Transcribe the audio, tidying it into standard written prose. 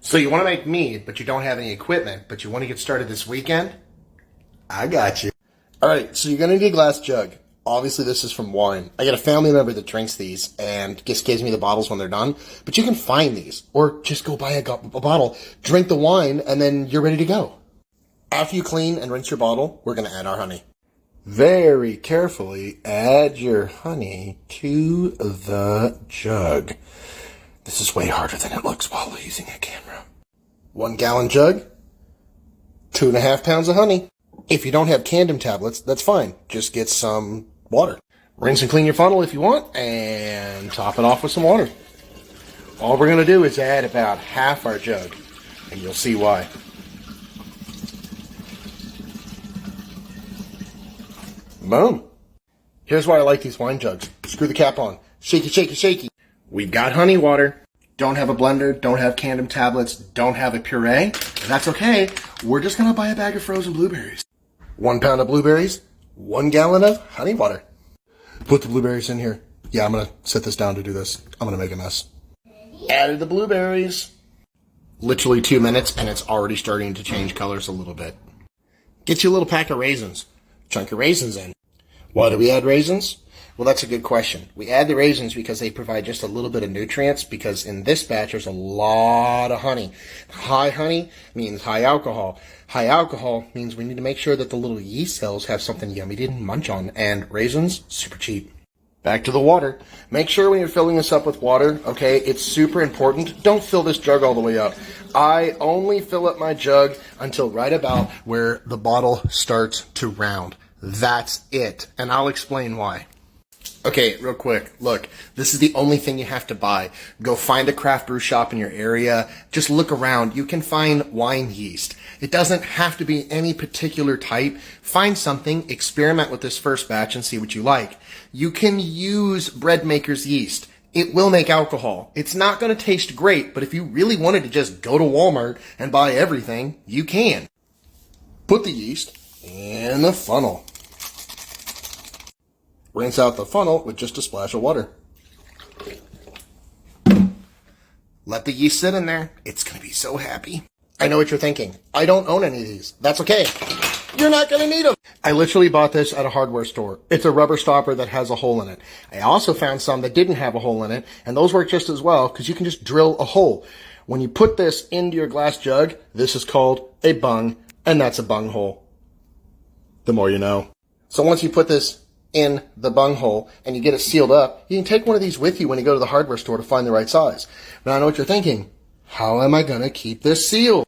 So you want to make mead, but you don't have any equipment, but you want to get started this weekend? I got you. All right, so you're going to need a glass jug. Obviously, this is from wine. I got a family member that drinks these and just gives me the bottles when they're done. But you can find these, or just go buy a bottle, drink the wine, and then you're ready to go. After you clean and rinse your bottle, we're going to add our honey. Very carefully add your honey to the jug. This is way harder than it looks while using a camera. 1 gallon jug, 2.5 pounds of honey. If you don't have Candem tablets, that's fine. Just get some water. Rinse and clean your funnel if you want, and top it off with some water. All we're going to do is add about half our jug, and you'll see why. Boom. Here's why I like these wine jugs. Screw the cap on. Shaky, shaky, shaky. We've got honey water. Don't have a blender, don't have Candem tablets, don't have a puree. That's okay. We're just going to buy a bag of frozen blueberries. 1 pound of blueberries, 1 gallon of honey water. Put the blueberries in here. Yeah, I'm going to set this down to do this. I'm going to make a mess. Added the blueberries. Literally 2 minutes, and it's already starting to change colors a little bit. Get you a little pack of raisins. Chunk your raisins in. Why do we add raisins? Well, that's a good question. We add the raisins because they provide just a little bit of nutrients, because in this batch there's a lot of honey. High honey means high alcohol. High alcohol means we need to make sure that the little yeast cells have something yummy to munch on, and raisins, super cheap. Back to the water. Make sure when you're filling this up with water, okay, it's super important. Don't fill this jug all the way up. I only fill up my jug until right about where the bottle starts to round. That's it. And I'll explain why. Okay, real quick. Look, this is the only thing you have to buy. Go find a craft brew shop in your area. Just look around. You can find wine yeast. It doesn't have to be any particular type. Find something, experiment with this first batch and see what you like. You can use bread maker's yeast. It will make alcohol. It's not going to taste great, but if you really wanted to just go to Walmart and buy everything, you can. Put the yeast in the funnel. Rinse out the funnel with just a splash of water. Let the yeast sit in there. It's going to be so happy. I know what you're thinking. I don't own any of these. That's okay. You're not going to need them. I literally bought this at a hardware store. It's a rubber stopper that has a hole in it. I also found some that didn't have a hole in it, and those work just as well because you can just drill a hole. When you put this into your glass jug, this is called a bung, and that's a bung hole. The more you know. So once you put this in the bung hole and you get it sealed up, you can take one of these with you when you go to the hardware store to find the right size. Now I know what you're thinking. How am I going to keep this sealed?